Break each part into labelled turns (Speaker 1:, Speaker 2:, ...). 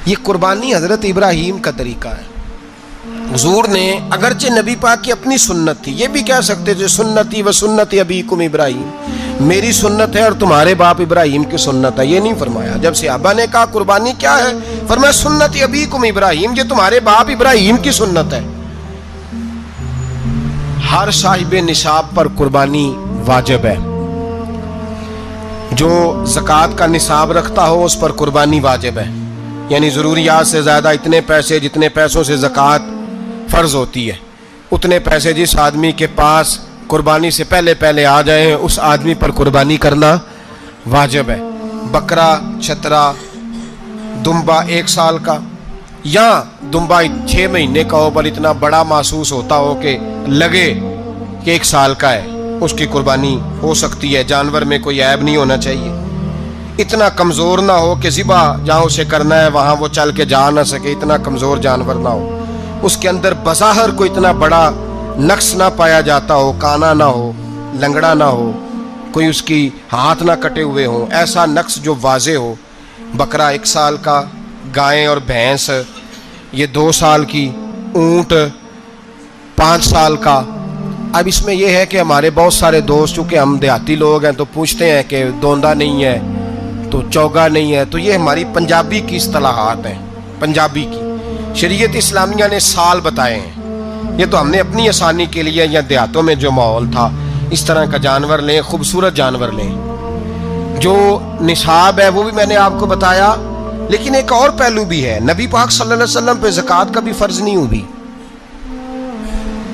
Speaker 1: یہ قربانی حضرت ابراہیم کا طریقہ ہے. حضور نے اگرچہ نبی پاک کی اپنی سنت تھی، یہ بھی کہہ سکتے تھے سنتی و سنت ابیکم ابراہیم، میری سنت ہے اور تمہارے باپ ابراہیم کی سنت ہے. یہ نہیں فرمایا. جب صحابہ نے کہا قربانی کیا ہے، فرمایا سنت ابیکم ابراہیم، یہ تمہارے باپ ابراہیم کی سنت ہے. ہر صاحب نصاب پر قربانی واجب ہے. جو زکوٰۃ کا نصاب رکھتا ہو اس پر قربانی واجب ہے، یعنی ضروریات سے زیادہ اتنے پیسے، جتنے پیسوں سے زکوٰۃ فرض ہوتی ہے اتنے پیسے جس آدمی کے پاس قربانی سے پہلے آ جائیں اس آدمی پر قربانی کرنا واجب ہے. بکرا، چھترا، دمبا 1 سال کا یا دمبا 6 مہینے کا ہو پر اتنا بڑا محسوس ہوتا ہو کہ لگے کہ 1 سال کا ہے، اس کی قربانی ہو سکتی ہے. جانور میں کوئی عیب نہیں ہونا چاہیے، اتنا کمزور نہ ہو کہ ذبح جہاں اسے کرنا ہے وہاں وہ چل کے جا نہ سکے، اتنا کمزور جانور نہ ہو، اس کے اندر بظاہر کوئی اتنا بڑا نقص نہ پایا جاتا ہو، کانا نہ ہو، لنگڑا نہ ہو، کوئی اس کی ہاتھ نہ کٹے ہوئے ہوں، ایسا نقص جو واضح ہو. بکرا 1 سال کا، گائیں اور بھینس یہ 2 سال کی، اونٹ 5 سال کا. اب اس میں یہ ہے کہ ہمارے بہت سارے دوست، چونکہ ہم دیہاتی لوگ ہیں تو پوچھتے ہیں کہ دوندا نہیں ہے تو چوگا نہیں ہے، تو یہ ہماری پنجابی کی اصطلاحات ہیں. پنجابی کی شریعت اسلامیہ نے سال بتائے ہیں، یہ تو ہم نے اپنی آسانی کے لیے یا دیہاتوں میں جو ماحول تھا اس طرح کا جانور لیں، خوبصورت جانور لیں. جو نصاب ہے وہ بھی میں نے آپ کو بتایا، لیکن ایک اور پہلو بھی ہے. نبی پاک صلی اللہ علیہ وسلم پہ زکوٰۃ کبھی فرض نہیں ہوئی،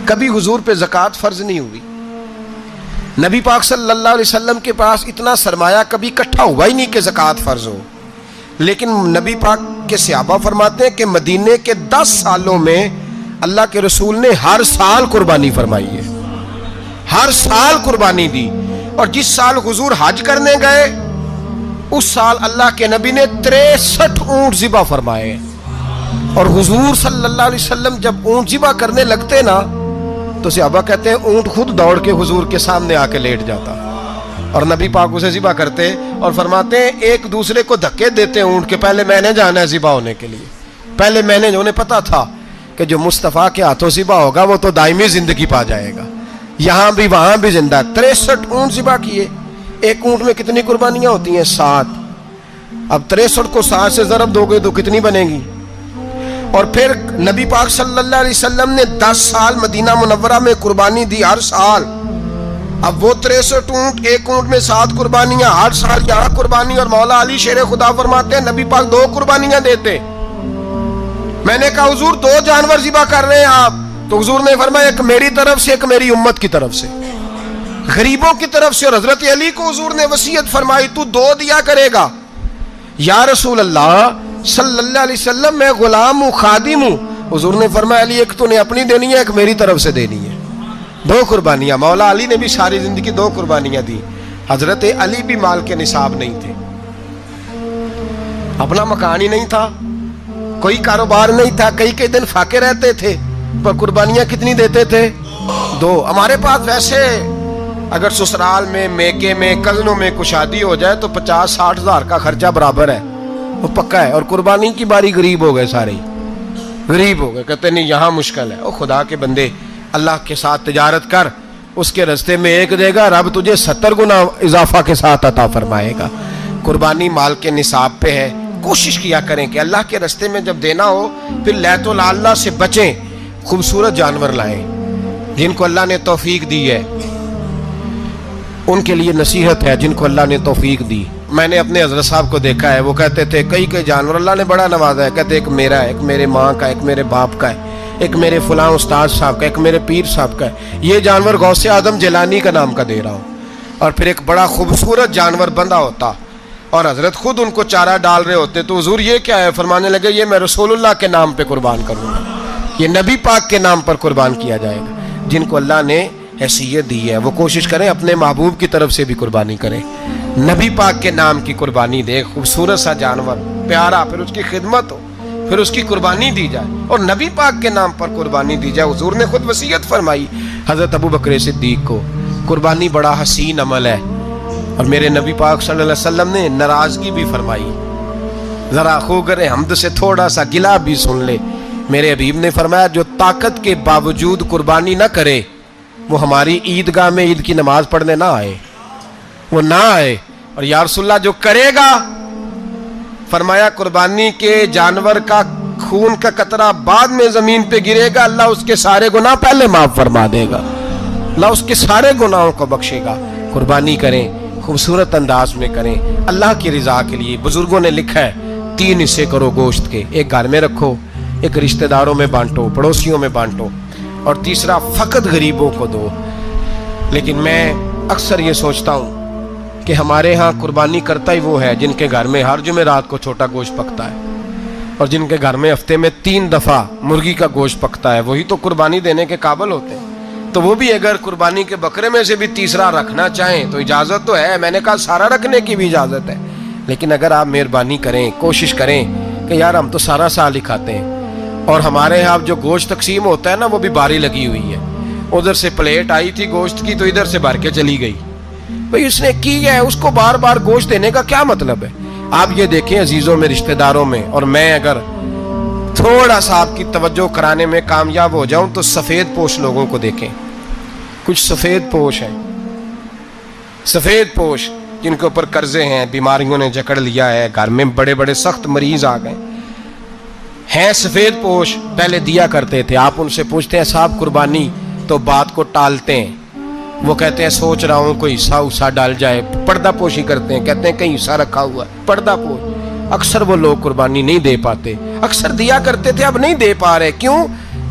Speaker 1: کبھی حضور پہ زکوٰۃ فرض نہیں ہوئی. نبی پاک صلی اللہ علیہ وسلم کے پاس اتنا سرمایہ کبھی اکٹھا ہوا ہی نہیں کہ زکوٰۃ فرض ہو. لیکن نبی پاک کے صحابہ فرماتے ہیں کہ مدینے کے 10 سالوں میں اللہ کے رسول نے ہر سال قربانی فرمائی ہے، ہر سال قربانی دی. اور جس سال حضور حج کرنے گئے اس سال اللہ کے نبی نے 63 اونٹ ذبح فرمائے. اور حضور صلی اللہ علیہ وسلم جب اونٹ ذبح کرنے لگتے نا تو صحابہ کہتے ہیں اونٹ خود دوڑ کے حضور کے سامنے آ کے لیٹ جاتا اور نبی پاک اسے ذبح کرتے اور فرماتے ہیں ایک دوسرے کو دھکے دیتے اونٹ کے، پہلے میں نے جانا ہے ذبح ہونے کے لیے، پہلے میں نے. انہیں پتا تھا کہ جو مصطفیٰ کے ہاتھوں ذبح ہوگا وہ تو دائمی زندگی پا جائے گا، یہاں بھی وہاں بھی زندہ. 63 اونٹ ذبح کیے. ایک اونٹ میں کتنی قربانیاں ہوتی ہیں؟ 7. اب 63 کو 7 سے ضرب دو گے تو کتنی بنے گی؟ اور پھر نبی پاک صلی اللہ علیہ وسلم نے 10 سال مدینہ منورہ میں قربانی دی ہر سال. اب وہ 63 اونٹ، ایک اونٹ میں 7 قربانیاں، ہر سال یہاں قربانی. اور مولا علی شیر خدا فرماتے ہیں نبی پاک 2 قربانیاں دیتے. میں نے کہا حضور 2 جانور ذبح کر رہے ہیں آپ، تو حضور نے فرمایا ایک میری طرف سے، ایک میری امت کی طرف سے، غریبوں کی طرف سے. اور حضرت علی کو حضور نے وصیت فرمائی تو 2 دیا کرے گا. یا رسول اللہ صلی اللہ علیہ وسلم میں غلام ہوں، خادم ہوں. حضور نے فرمایا علی ایک تو نے اپنی دینی ہے، ایک میری طرف سے دینی ہے. 2 قربانیاں. مولا علی نے بھی ساری زندگی 2 قربانیاں دی. حضرت علی بھی مال کے نصاب نہیں تھے، اپنا مکان ہی نہیں تھا، کوئی کاروبار نہیں تھا، کئی دن فاقے رہتے تھے، پر قربانیاں کتنی دیتے تھے؟ 2. ہمارے پاس ویسے اگر سسرال میں، میکے میں، کزنوں میں کچھ شادی ہو جائے تو 50-60 ہزار کا خرچہ برابر ہے، وہ پکا ہے. اور قربانی کی باری غریب ہو گئے، سارے غریب ہو گئے، کہتے نہیں یہاں مشکل ہے. او خدا کے بندے، اللہ کے ساتھ تجارت کر، اس کے رستے میں 1 دے گا، رب تجھے 70 گنا اضافہ کے ساتھ عطا فرمائے گا. قربانی مال کے نصاب پہ ہے. کوشش کیا کریں کہ اللہ کے رستے میں جب دینا ہو پھر لیت اللہ سے بچیں، خوبصورت جانور لائیں. جن کو اللہ نے توفیق دی ہے ان کے لیے نصیحت ہے، جن کو اللہ نے توفیق دی. میں نے اپنے حضرت صاحب کو دیکھا ہے، وہ کہتے تھے کئی جانور اللہ نے بڑا نوازا ہے. کہتے ایک میرا ہے، ایک میرے ماں کا، ایک میرے باپ کا ہے، ایک میرے فلاں استاد صاحب کا، ایک میرے پیر صاحب کا ہے. یہ جانور غوث اعظم جیلانی کا نام کا دے رہا ہوں. اور پھر ایک بڑا خوبصورت جانور بندھا ہوتا اور حضرت خود ان کو چارہ ڈال رہے ہوتے. تو حضور یہ کیا ہے؟ فرمانے لگے یہ میں رسول اللہ کے نام پہ قربان کروں گا، یہ نبی پاک کے نام پر قربان کیا جائے گا. جن کو اللہ نے حیثیت دی ہے وہ کوشش کریں اپنے محبوب کی طرف سے بھی قربانی کریں، نبی پاک کے نام کی قربانی دے. خوبصورت سا جانور پیارا، پھر اس کی خدمت ہو، پھر اس کی قربانی دی جائے اور نبی پاک کے نام پر قربانی دی جائے. حضور نے خود وصیت فرمائی حضرت ابو بکر صدیق کو، قربانی بڑا حسین عمل ہے. اور میرے نبی پاک صلی اللہ علیہ وسلم نے ناراضگی بھی فرمائی ذرا خوگر حمد سے تھوڑا سا گلا بھی سن لے. میرے حبیب نے فرمایا جو طاقت کے باوجود قربانی نہ کرے وہ ہماری عیدگاہ میں عید کی نماز پڑھنے نہ آئے، وہ نہ آئے. اور یا رسول اللہ جو کرے گا، فرمایا قربانی کے جانور کا خون کا قطرہ بعد میں زمین پہ گرے گا، اللہ اس کے سارے گناہ پہلے معاف فرما دے گا، اللہ اس کے سارے گناہوں کو بخشے گا. قربانی کریں، خوبصورت انداز میں کریں، اللہ کی رضا کے لیے. بزرگوں نے لکھا ہے 3 حصے کرو گوشت کے، ایک گھر میں رکھو، ایک رشتہ داروں میں بانٹو، پڑوسیوں میں بانٹو، اور تیسرا فقط غریبوں کو دو. لیکن میں اکثر یہ سوچتا ہوں کہ ہمارے ہاں قربانی کرتا ہی وہ ہے جن کے گھر میں ہر جمعرات کو چھوٹا گوشت پکتا ہے، اور جن کے گھر میں ہفتے میں 3 دفعہ مرغی کا گوشت پکتا ہے، وہی تو قربانی دینے کے قابل ہوتے ہیں. تو وہ بھی اگر قربانی کے بکرے میں سے بھی تیسرا رکھنا چاہیں تو اجازت تو ہے، میں نے کہا سارا رکھنے کی بھی اجازت ہے. لیکن اگر آپ مہربانی کریں، کوشش کریں کہ یار ہم تو سارا سال ہی کھاتے ہیں، اور ہمارے یہاں جو گوشت تقسیم ہوتا ہے نا وہ بھی باری لگی ہوئی ہے. ادھر سے پلیٹ آئی تھی گوشت کی تو ادھر سے بھر کے چلی گئی. بھئی اس نے کی ہے، اس کو بار بار گوشت دینے کا کیا مطلب ہے؟ آپ یہ دیکھیں عزیزوں میں، رشتہ داروں میں، اور میں اگر تھوڑا سا آپ کی توجہ کرانے میں کامیاب ہو جاؤں تو سفید پوش لوگوں کو دیکھیں. کچھ سفید پوش ہیں، سفید پوش جن کے اوپر قرضے ہیں، بیماریوں نے جکڑ لیا ہے، گھر میں بڑے بڑے سخت مریض آ گئے ہیں. سفید پوش پہلے دیا کرتے تھے. آپ ان سے پوچھتے ہیں صاحب قربانی، تو بات کو ٹالتے ہیں. وہ کہتے ہیں سوچ رہا ہوں کوئی حصہ ڈال جائے. پردہ پوشی کرتے ہیں، کہتے ہیں کہیں حصہ رکھا ہوا ہے، پردہ پوش. اکثر وہ لوگ قربانی نہیں دے پاتے. اکثر دیا کرتے تھے، اب نہیں دے پا رہے. کیوں؟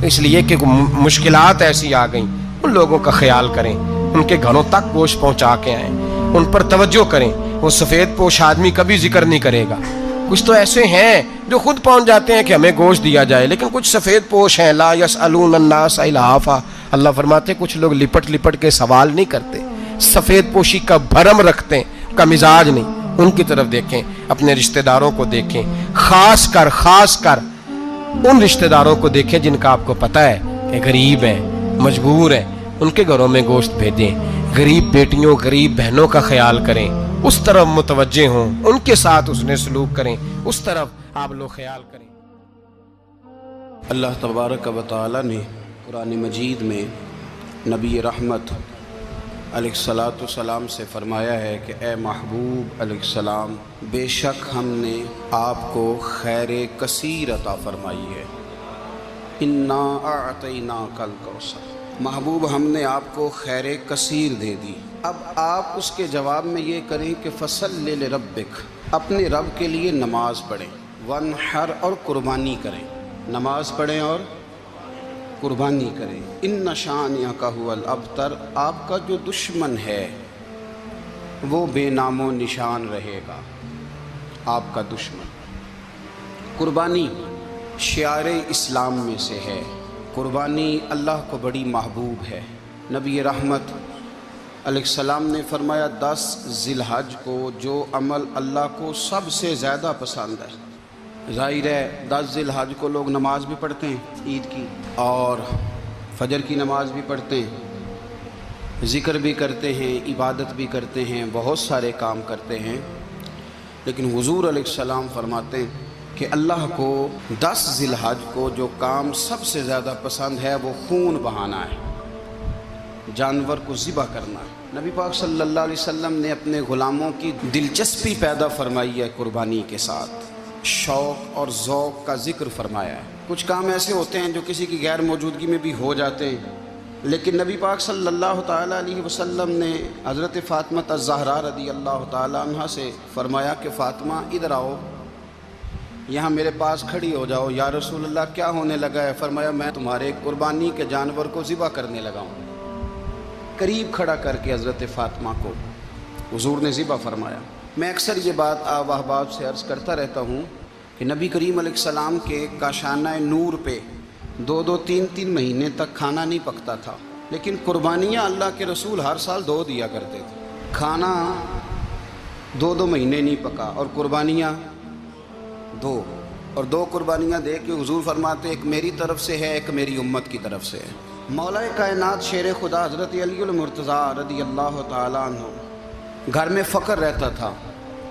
Speaker 1: اس لیے کہ مشکلات ایسی آ گئیں. ان لوگوں کا خیال کریں، ان کے گھروں تک گوشت پہنچا کے آئیں، ان پر توجہ کریں. وہ سفید پوش آدمی کبھی ذکر نہیں کرے گا. کچھ تو ایسے ہیں جو خود پہنچ جاتے ہیں کہ ہمیں گوشت دیا جائے، لیکن کچھ سفید پوش ہیں لا یسألون الناس الحافا. اللہ فرماتے کچھ لوگ لپٹ لپٹ کے سوال نہیں کرتے، سفید پوشی کا بھرم رکھتے ہیں، کا مزاج نہیں. ان کی طرف دیکھیں، اپنے رشتہ داروں کو دیکھیں، خاص کر ان رشتہ داروں کو دیکھیں جن کا آپ کو پتہ ہے کہ غریب ہیں، مجبور ہیں. ان کے گھروں میں گوشت بھیجیں. غریب بیٹیوں، غریب بہنوں کا خیال کریں، اس طرف متوجہ ہوں، ان کے ساتھ اس نے سلوک کریں، اس طرف آپ لوگ خیال کریں.
Speaker 2: اللہ تبارک و تعالی نے قرآن مجید میں نبی رحمت علیہ الصلاۃ والسلام سے فرمایا ہے کہ اے محبوب علیہ السلام، بے شک ہم نے آپ کو خیر کثیر عطا فرمائی ہے. انا اعطیناک الکوثر، محبوب ہم نے آپ کو خیر کثیر دے دی. اب آپ اس کے جواب میں یہ کریں کہ فصلی لربک، اپنے رب کے لیے نماز پڑھیں، وانحر اور قربانی کریں. نماز پڑھیں اور قربانی کریں. ان شانئک ھو الابتر، آپ کا جو دشمن ہے وہ بے نام و نشان رہے گا. آپ کا دشمن. قربانی شعار اسلام میں سے ہے. قربانی اللہ کو بڑی محبوب ہے. نبی رحمت علیہ السلام نے فرمایا 10 ذی الحج کو جو عمل اللہ کو سب سے زیادہ پسند ہے. ظاہر ہے 10 ذی الحج کو لوگ نماز بھی پڑھتے ہیں عید کی، اور فجر کی نماز بھی پڑھتے ہیں، ذکر بھی کرتے ہیں، عبادت بھی کرتے ہیں، بہت سارے کام کرتے ہیں. لیکن حضور علیہ السلام فرماتے ہیں کہ اللہ کو 10 ذی الحج کو جو کام سب سے زیادہ پسند ہے وہ خون بہانا ہے، جانور کو ذبح کرنا ہے. نبی پاک صلی اللہ علیہ وسلم نے اپنے غلاموں کی دلچسپی پیدا فرمائی ہے قربانی کے ساتھ، شوق اور ذوق کا ذکر فرمایا ہے. کچھ کام ایسے ہوتے ہیں جو کسی کی غیر موجودگی میں بھی ہو جاتے ہیں، لیکن نبی پاک صلی اللہ تعالیٰ علیہ وسلم نے حضرت فاطمہ الزہرا رضی اللہ تعالیٰ عنہ سے فرمایا کہ فاطمہ ادھر آؤ، یہاں میرے پاس کھڑی ہو جاؤ. یا رسول اللہ کیا ہونے لگا ہے؟ فرمایا میں تمہارے قربانی کے جانور کو ذبح کرنے لگا ہوں. قریب کھڑا کر کے حضرت فاطمہ کو حضور نے ذبح فرمایا. میں اکثر یہ بات آپ احباب سے عرض کرتا رہتا ہوں کہ نبی کریم علیہ السلام کے کاشانہ نور پہ 2 3 مہینے تک کھانا نہیں پکتا تھا، لیکن قربانیاں اللہ کے رسول ہر سال 2 دیا کرتے تھے. کھانا 2 مہینے نہیں پکا اور قربانیاں 2، اور 2 قربانیاں دے کے حضور فرماتے ایک میری طرف سے ہے، ایک میری امت کی طرف سے ہے. مولا کائنات شیر خدا حضرت علی المرتضیٰ رضی اللہ تعالیٰ عنہ، گھر میں فقر رہتا تھا،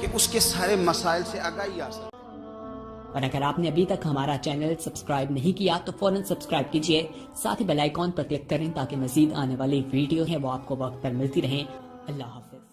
Speaker 2: کہ اس کے سارے مسائل سے آگاہی حاصل۔
Speaker 3: اور اگر آپ نے ابھی تک ہمارا چینل سبسکرائب نہیں کیا تو فوراً سبسکرائب کیجئے، ساتھ ہی بیل آئیکن پر کلک کریں تاکہ مزید آنے والی ویڈیو ہے وہ آپ کو وقت پر ملتی رہیں۔ اللہ حافظ۔